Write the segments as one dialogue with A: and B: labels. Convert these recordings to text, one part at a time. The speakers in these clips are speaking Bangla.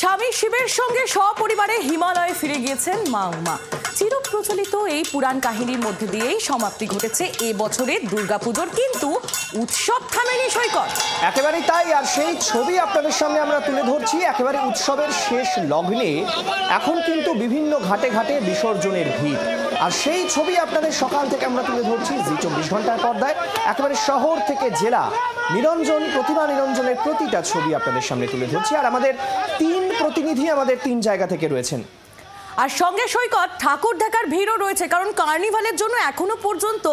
A: স্বামী শিবের সঙ্গে সপরিবারে হিমালয়ে ফিরে গিয়েছেন মা উমা। চিরপ্রচলিত এই পুরাণ কাহিনীর মধ্যে দিয়েই সমাপ্তি ঘটেছে এ বছরের দুর্গাপুজোর, কিন্তু উৎসব থামেনি সৈকত।
B: একেবারেই তাই, আর সেই ছবি আপনাদের সামনে আমরা তুলে ধরছি একেবারে উৎসবের শেষ লগ্নে। এখন কিন্তু বিভিন্ন ঘাটে ঘাটে বিসর্জনের ভিড়, আর সেই ছবি আপনাদের সকাল থেকে আমরা তুলে ধরছি জি 24 ঘন্টার পর্দায়। একেবারে শহর থেকে জেলা নিরঞ্জন, প্রতিমা নিরঞ্জনের প্রতিটা ছবি আপনাদের সামনে তুলে ধরছি। আর আমাদের তিন প্রতিনিধি আমাদের তিন জায়গা থেকে রয়েছেন,
A: আর সঙ্গে সৈকত ঠাকুর দেখার ভিড়ও রয়েছে, কারণ কার্নিভালের জন্য এখনো পর্যন্ত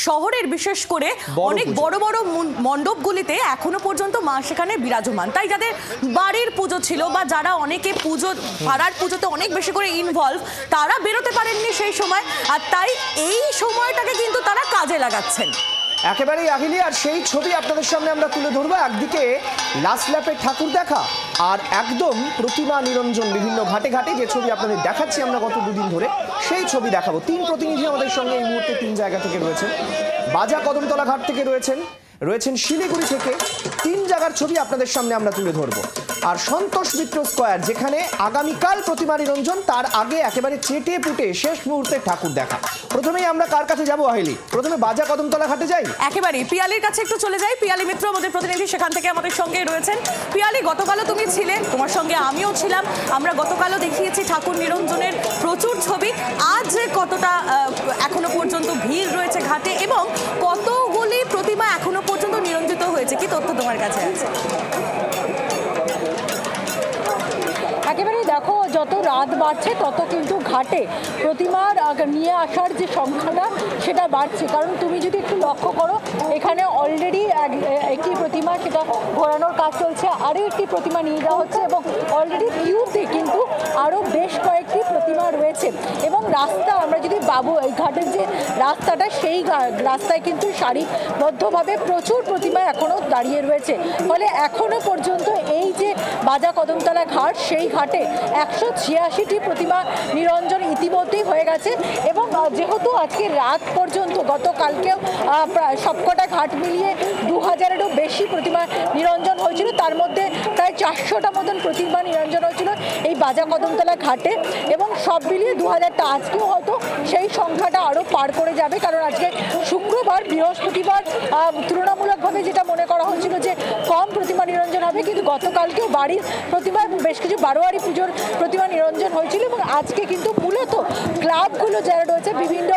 A: শহরের বিশেষ করে অনেক বড় বড় মণ্ডপগুলিতে এখনো পর্যন্ত মা সেখানে বিরাজমান। তাই যাদের বাড়ির পুজো ছিল বা যারা অনেকে পুজো পাড়ার পুজোতে অনেক বেশি করে ইনভলভ, তারা বেরোতে পারেননি সেই সময়, আর তাই এই সময়টাকে কিন্তু তারা কাজে লাগাচ্ছেন
B: একেবারেই আহিলি। আর সেই ছবি আপনাদের সামনে আমরা তুলে ধরবো। একদিকে লাস্ট ল্যাপে ঠাকুর দেখা, আর একদম প্রতিমা নিরঞ্জন বিভিন্ন ঘাটে ঘাটে যে ছবি আপনাদের দেখাচ্ছি আমরা গত দুদিন ধরে, সেই ছবি দেখাবো। তিন প্রতিনিধি আমাদের সঙ্গে এই মুহূর্তে তিন জায়গা থেকে রয়েছেন। বাজা কদমতলা ঘাট থেকে রয়েছেন শিলিগুড়ি থেকে। তিন জায়গার ছবি আপনাদের সামনে আমরা তুলে ধরবো। আর সন্তোষ মিত্র স্কোয়ার, যেখানে আগামীকাল প্রতিমা নিরঞ্জন, তার আগে একেবারে চেটে পুটে শেষ মুহূর্তে ঠাকুর দেখা। প্রথমেই আমরা কার কাছে যাবো আহিলি? প্রথমে বাজা কদমতলা ঘাটে যাই,
A: একেবারে পিয়ালির কাছে একটু চলে যাই। পিয়ালি মিত্র আমাদের প্রতিনিধি সেখান থেকে আমাদের সঙ্গে রয়েছেন। পিয়ালি, গতকালও তুমি ছিলে, তোমার সঙ্গে আমিও ছিলাম, আমরা গতকালও দেখিয়েছি ঠাকুর নিরঞ্জনের প্রচুর ছবি। আজ কতটা এখনো পর্যন্ত ভিড় রয়েছে ঘাটে, এবং কতগুলি প্রতিমা এখনো পর্যন্ত নিরঞ্জিত হয়েছে, কি তথ্য তোমার কাছে আছে?
C: একেবারেই দেখো, যত রাত বাড়ছে তত কিন্তু ঘাটে প্রতিমার নিয়ে আসার যে সংখ্যাটা সেটা বাড়ছে। কারণ তুমি যদি একটু লক্ষ্য করো, এখানে অলরেডি একটি প্রতিমা সেটা ঘোরানোর কাজ চলছে, আরও একটি প্রতিমা নিয়ে যাওয়া হচ্ছে, এবং অলরেডি কিউতে কিন্তু আরও বেশ কয়েকটি প্রতিমা রয়েছে। এবং রাস্তা, আমরা যদি এই ঘাটের যে রাস্তাটা, সেই রাস্তায় কিন্তু সারিবদ্ধভাবে প্রচুর প্রতিমা এখনও দাঁড়িয়ে রয়েছে। ফলে এখনও পর্যন্ত এই যে বাজা কদমতলা ঘাট, সেই ঘাটে 186টি প্রতিমা নিরঞ্জন ইতিমধ্যেই হয়ে গেছে। এবং যেহেতু আজকে রাত পর্যন্ত, গতকালকেও প্রায় সবকটা ঘাট মিলিয়ে 2000-এরও বেশি প্রতিমা নিরঞ্জন হয়েছিল, তার মধ্যে প্রায় 400টা মতন প্রতিমা নিরঞ্জন হয়েছিল এই বাজা কদমতলা ঘাটে, এবং সব মিলিয়ে 2000টা। আজকেও হয়তো সেই সংখ্যাটা আরও পার করে যাবে, কারণ আজকে শুক্রবার, বৃহস্পতিবার তুলনামূলকভাবে যেটা মনে করা হচ্ছিল যে কম প্রতিমা নিরঞ্জন হবে, কিন্তু গতকালকেও বাড়ির প্রতিমা বেশ কিছু বারোয়ারি পুজোর প্রতিমা নিরঞ্জন হয়েছিল। এবং আজকে কিন্তু মূলত ক্লাবগুলো যারা রয়েছে, বিভিন্ন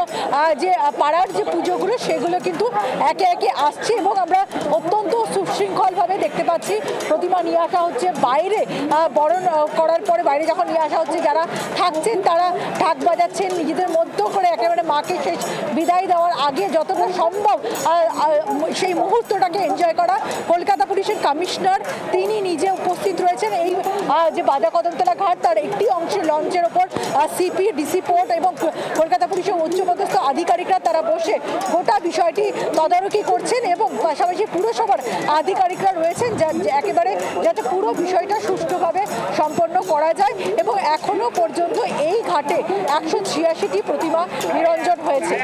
C: যে পাড়ার যে পুজোগুলো, সেগুলো কিন্তু একে একে আসছে, এবং আমরা অত্যন্ত সুশৃঙ্খলভাবে দেখতে পাচ্ছি প্রতিমা নিয়ে আসা হচ্ছে বাইরে। বরণ করার পরে বাইরে যখন নিয়ে আসা হচ্ছে, যারা থাকছেন তারা ঢাক বাজাচ্ছেন নিজেদের মধ্য করে, একেবারে মাকে শেষ বিদায় দেওয়ার আগে যতটা সম্ভব সেই মুহূর্তটাকে এনজয় করা। কলকাতা পুলিশের কমিশনার তিনি নিজে উপস্থিত রয়েছেন এই যে বাজা কদমতলা ঘাট, তার একটি অংশে লঞ্চের ওপর সিপি, ডিসি পোর্ট এবং কলকাতা পুলিশের উচ্চপদস্থ আধিকারিকরা তারা বসে গোটা বিষয়টি তদারকি করছেন, এবং পাশাপাশি পুরসভার আধিকারিকরা রয়েছেন একেবারে যাতে পুরো বিষয়টা সুষ্ঠুভাবে সম্পন্ন করা যায়। এবং এখনো পর্যন্ত এই ঘাটে 186টি প্রতিমা নিরঞ্জন হয়েছে।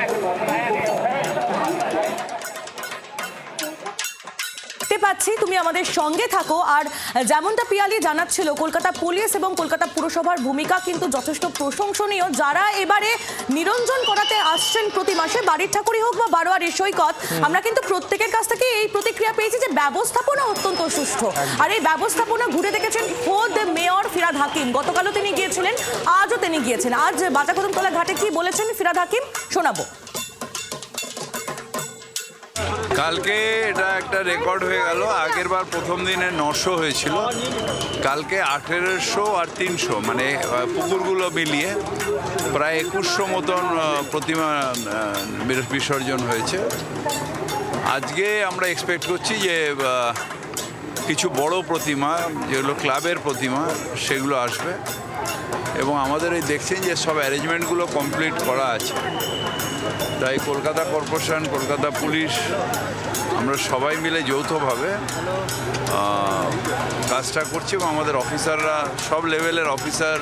A: পাচ্ছি তুমি আমাদের সঙ্গে থাকো। আর যেমনটা পিয়ালি জানাচ্ছিল, কলকাতা পুলিশ এবং কলকাতা পুরসভার ভূমিকা কিন্তু যথেষ্ট প্রশংসনীয়। যারা এবারে নিরঞ্জন করাতে আসছেন প্রতি মাসে, বাড়ির ঠাকুরই হোক বা বারোয়ারির, সৈকত, আমরা কিন্তু প্রত্যেকের কাছ থেকে এই প্রতিক্রিয়া পেয়েছি যে ব্যবস্থাপনা অত্যন্ত সুষ্ঠু। আর এই ব্যবস্থাপনা ঘুরে দেখেছেন খোদ মেয়র ফিরহাদ হাকিম। গতকালও তিনি গিয়েছিলেন, আজও তিনি গিয়েছেন। আজ বাজা কদমতলা ঘাটে কি বলেছেন ফিরহাদ হাকিম, শোনাবো।
D: কালকে এটা একটা রেকর্ড হয়ে গেল। আগের বার প্রথম দিনে 900 হয়েছিল, কালকে 1800 আর 300, মানে পুকুরগুলো মিলিয়ে প্রায় 2100 মতন প্রতিমা বিসর্জন হয়েছে। আজকে আমরা এক্সপেক্ট করছি যে কিছু বড় প্রতিমা, যেগুলো ক্লাবের প্রতিমা, সেগুলো আসবে। এবং আমাদের এই দেখছেন যে সব অ্যারেঞ্জমেন্টগুলো কমপ্লিট করা আছে। তাই কলকাতা কর্পোরেশন, কলকাতা পুলিশ, আমরা সবাই মিলে যৌথভাবে কাজটা করছি, এবং আমাদের অফিসাররা, সব লেভেলের অফিসার,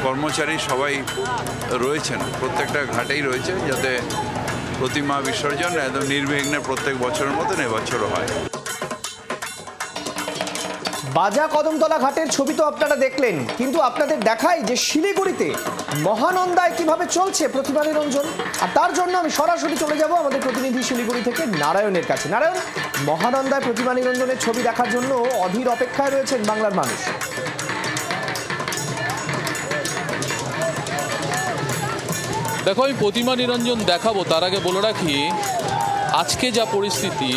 D: কর্মচারী সবাই রয়েছেন, প্রত্যেকটা ঘাটেই রয়েছে, যাতে প্রতিমা বিসর্জন একদম নির্বিঘ্নে প্রত্যেক বছরের মতন এবছরও হয়।
B: বাজা কদমতলা ঘাটের ছবি তো আপনারা দেখলেন, কিন্তু আপনাদের দেখাই যে শিলিগুড়িতে মহানন্দায় কিভাবে চলছে প্রতিমা নিরঞ্জন। আর তার জন্য আমি সরাসরি চলে যাব আমাদের প্রতিনিধি শিলিগুড়ি থেকে নারায়ণের কাছে। নারায়ণ, মহানন্দায় প্রতিমা নিরঞ্জনের ছবি দেখার জন্য অধীর অপেক্ষায় রয়েছেন বাংলার মানুষ।
E: দেখো, আমি প্রতিমা নিরঞ্জন দেখাবো তার আগে বলে রাখি আজকে যা পরিস্থিতি,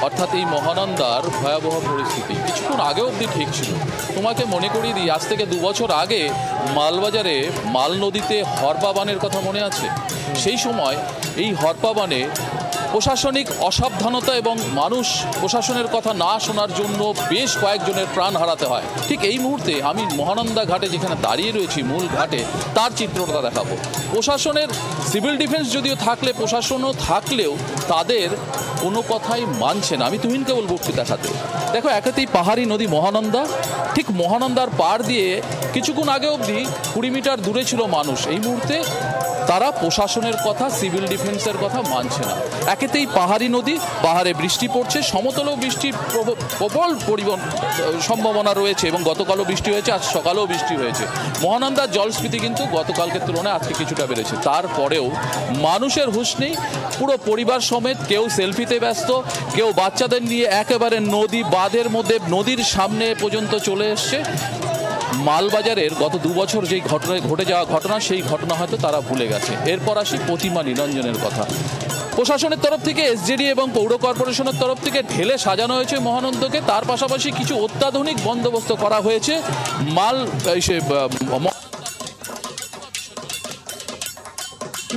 E: অর্থাৎ এই মহানন্দার ভয়াবহ পরিস্থিতি কিছুক্ষণ আগেও অবধি ঠিক ছিল। তোমাকে মনে করিয়ে দিই, আজ থেকে 2 বছর আগে মালবাজারে মাল নদীতে হরপা বানের কথা মনে আছে? সেই সময় এই হরপা বানে প্রশাসনিক অসাবধানতা এবং মানুষ প্রশাসনের কথা না শোনার জন্য বেশ কয়েকজনের প্রাণ হারাতে হয়। ঠিক এই মুহূর্তে আমি মহানন্দা ঘাটে যেখানে দাঁড়িয়ে রয়েছি, মূল ঘাটে, তার চিত্রটা দেখাবো। প্রশাসনের সিভিল ডিফেন্স যদিও থাকলে, প্রশাসনও থাকলেও তাদের কোনো কথাই মানছে না। আমি তুহিনকে বলবো একটু দেখাতে। দেখো, একেতেই পাহাড়ি নদী মহানন্দা, ঠিক মহানন্দার পাড় দিয়ে কিছুক্ষণ আগে অবধি 20 মিটার দূরে ছিল মানুষ। এই মুহূর্তে তারা প্রশাসনের কথা, সিভিল ডিফেন্সের কথা মানছে না। একেতেই পাহাড়ি নদী, পাহাড়ে বৃষ্টি পড়ছে, সমতলেও বৃষ্টির প্রবল সম্ভাবনা রয়েছে এবং গতকালও বৃষ্টি হয়েছে, আজ সকালেও বৃষ্টি হয়েছে। মহানন্দার জলস্ফীতি কিন্তু গতকালকের তুলনায় আজকে কিছুটা বেড়েছে। তারপরেও মানুষের হুঁশ নেই, পুরো পরিবার সমেত কেউ সেলফিতে ব্যস্ত, কেউ বাচ্চাদের নিয়ে একেবারে নদী বাঁধের মধ্যে, নদীর সামনে পর্যন্ত চলে এসছে। মালবাজারের গত 2 বছর যেই ঘটে যাওয়া ঘটনা, সেই ঘটনা হয়তো তারা ভুলে গেছে। এরপর আসি প্রতিমা নিরঞ্জনের কথা। প্রশাসনের তরফ থেকে, এসজেডি এবং পৌর কর্পোরেশনের তরফ থেকে ঢেলে সাজানো হয়েছে মহানন্দকে। তার পাশাপাশি কিছু অত্যাধুনিক বন্দোবস্ত করা হয়েছে।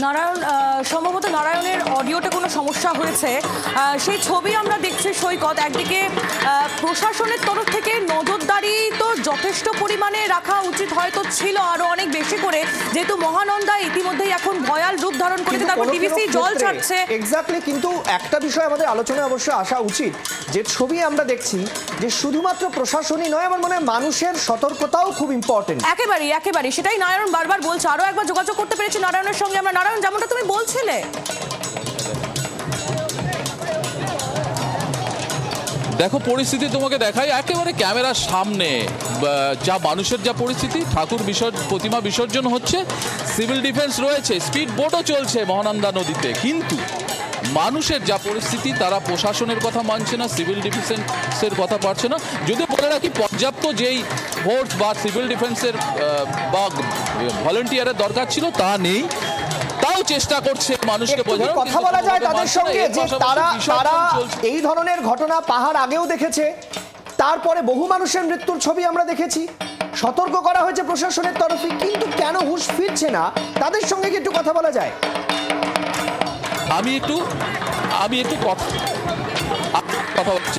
A: নারায়ণ, সম্ভবত নারায়ণের অডিওতে কোনো সমস্যা হয়েছে। সেই ছবি আমরা দেখছি সৈকত। একদিকে প্রশাসনের তরফ থেকে নজরদারি তো যথেষ্ট পরিমাণে রাখা উচিত হয়তো ছিল, আরো অনেক বেশি করে, যেহেতু মহানন্দা ইতিমধ্যেই এখন ভয়াল রূপ ধারণ করেছে, তারপর টিভিসি জল ছাড়ছে।
B: এক্স্যাক্টলি, কিন্তু একটা বিষয় আমাদের আলোচনায় অবশ্যই আসা উচিত, যে ছবি আমরা দেখছি যে শুধুমাত্র প্রশাসনই নয়, আমার মনে হয় মানুষের সতর্কতাও খুব ইম্পর্টেন্ট।
A: একেবারেই সেটাই নারায়ণ বারবার বলছে। আরো একবার যোগাযোগ করতে পেরেছি নারায়ণের সঙ্গে আমরা। নারায়ণ, যেমনটা তুমি বলছিলে,
E: দেখো পরিস্থিতি তোমাকে দেখাই একেবারে ক্যামেরার সামনে। যা মানুষের যা পরিস্থিতি, প্রতিমা বিসর্জন হচ্ছে, সিভিল ডিফেন্স রয়েছে, স্পিড বোটও চলছে মহানন্দা নদীতে, কিন্তু মানুষের যা পরিস্থিতি, তারা প্রশাসনের কথা মানছে না, সিভিল ডিফেন্সের কথা পারছে না। যদিও বলে রাখি, পর্যাপ্ত যেই ফোর্স বা সিভিল ডিফেন্সের বা ভলেন্টিয়ারের দরকার ছিল তা নেই, তাও চেষ্টা করছে মানুষকে বোঝানোর।
B: কথা বলা যায় তাদের সঙ্গে যে তারা এই ধরনের ঘটনা পাহাড় আগেও দেখেছে, তারপরে বহু মানুষের মৃত্যুর ছবি আমরা দেখেছি, সতর্ক করা হয়েছে প্রশাসনের তরফে, কিন্তু কেন হুঁশ ফিরছে না, তাদের সঙ্গে কি একটু কথা বলা যায়?
E: আমি একটু কথা বলছি।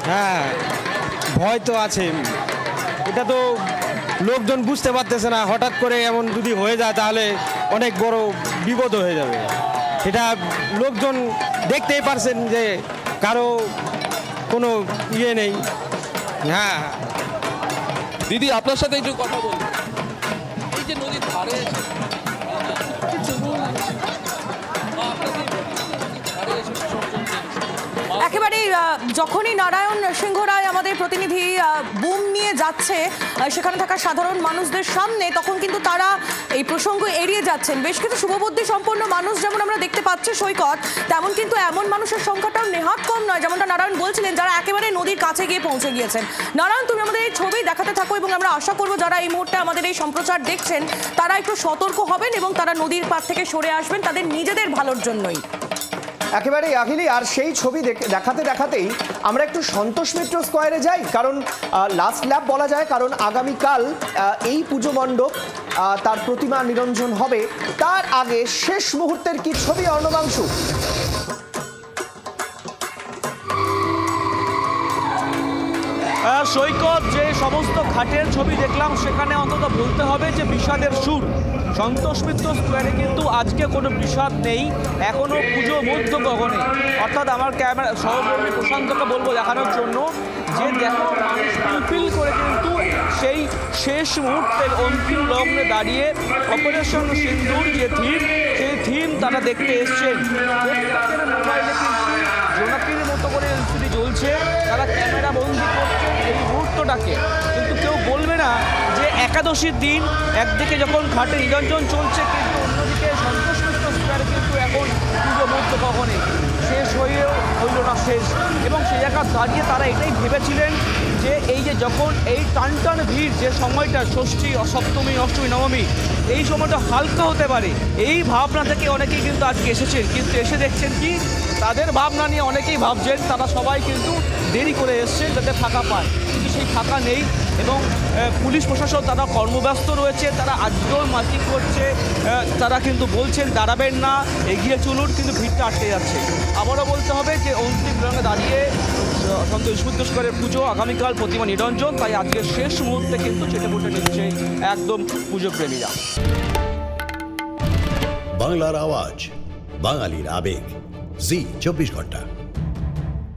F: হ্যাঁ, ভয় তো আছে। এটা তো লোকজন বুঝতে পারতেছে না, হঠাৎ করে এমন যদি হয়ে যায় তাহলে অনেক বড় বিপদ হয়ে যাবে। এটা লোকজন দেখতেই পারছেন যে কারো কোনো ইয়ে নেই। হ্যাঁ
E: দিদি, আপনার সাথে একটু কথা বলবো। এই যে নদীর ধারে
A: একেবারেই যখনই নারায়ণ সিংহ রায় আমাদের প্রতিনিধি বুম নিয়ে যাচ্ছে সেখানে থাকা সাধারণ মানুষদের সামনে, তখন কিন্তু তারা এই প্রসঙ্গ এড়িয়ে যাচ্ছেন। বেশ কিছু শুভবুদ্ধি সম্পন্ন মানুষ যেমন আমরা দেখতে পাচ্ছি সৈকত, তেমন কিন্তু এমন মানুষের সংখ্যাটাও নেহাত কম নয়, যেমনটা নারায়ণ বলছিলেন, যারা একেবারে নদীর কাছে গিয়ে পৌঁছে গিয়েছেন। নারায়ণ, তুমি আমাদের এই ছবি দেখাতে থাকো এবং আমরা আশা করবো যারা এই মুহূর্তে আমাদের এই সম্প্রচার দেখছেন তারা একটু সতর্ক হবেন এবং তারা নদীর পাড় থেকে সরে আসবেন তাদের নিজেদের ভালোর জন্যই।
B: একেবারেই আহিলি, আর সেই ছবি দেখাতে দেখাতেই আমরা একটু সন্তোষ মিত্র স্কোয়ারে যাই, কারণ লাস্ট ল্যাপ বলা যায়, কারণ আগামীকাল এই পুজো মণ্ডপ তার প্রতিমা নিরঞ্জন হবে। তার আগে শেষ মুহূর্তের কি ছবি অর্ণবাংশু?
G: সৈকত, যে সমস্ত ঘাটের ছবি দেখলাম সেখানে অন্তত বলতে হবে যে বিষাদের সুর। সন্তোষ মিত্র স্কোয়ারে কিন্তু আজকে কোনো বিষাদ নেই, এখনও পুজো মধ্য গগনে। অর্থাৎ আমার ক্যামেরা সহকর্মী প্রশান্তকে বলবো দেখানোর জন্য যে দেখো মানুষ ফুলফিল করে কিন্তু সেই শেষ মুহূর্তের অন্তিম লগ্নে দাঁড়িয়ে অপারেশন সিন্দুর যে ধীর সেই থিম তারা দেখতে এসছেন। প্রত্যেকের মোবাইলে কিন্তু জোনাকির মতো করে এলসিডি জ্বলছে, তারা ক্যামেরা বন্দি করছেন এই মুহূর্তটাকে। কিন্তু কেউ বলবে না যে একাদশীর দিন একদিকে যখন ঘাটে নিরঞ্জন চলছে, কিন্তু অন্যদিকে সন্তোষ মিত্র স্কোয়ারে কিন্তু এখন পুজো মুহূর্ত কখনই শেষ হয়েও হইল না শেষ। এবং সেই জায়গা দাঁড়িয়ে তারা এটাই ভেবেছিলেন যে এই যে যখন এই টান টান ভিড়, যে সময়টা ষষ্ঠী, সপ্তমী, অষ্টমী, নবমী, এই সময়টা হালকা হতে পারে, এই ভাবনা থেকে অনেকেই কিন্তু আজকে এসেছেন। কিন্তু এসে দেখছেন কি তাদের ভাবনা নিয়ে অনেকেই ভাবছেন, তারা সবাই কিন্তু দেরি করে এসছেন যাতে ফাঁকা পায়, কিন্তু সেই ফাঁকা নেই। এবং পুলিশ প্রশাসন তারা কর্মব্যস্ত রয়েছে, তারা আজকেও মাইকিং করছে, তারা কিন্তু বলছেন দাঁড়াবেন না, এগিয়ে চলুন, কিন্তু ভিড়টা আটকে যাচ্ছে। আবারও বলতে হবে যে অন্তিম রঙে দাঁড়িয়ে সন্তোষ মিত্র স্কোয়ারের পুজো, আগামীকাল প্রতিমা নিরঞ্জন, তাই আজকের শেষ মুহূর্তে কিন্তু চেটে পুটে নিচ্ছে একদম পুজো প্রেমীরা।
H: বাংলার আওয়াজ, বাঙালির আবেগ, জি 24 ঘন্টা।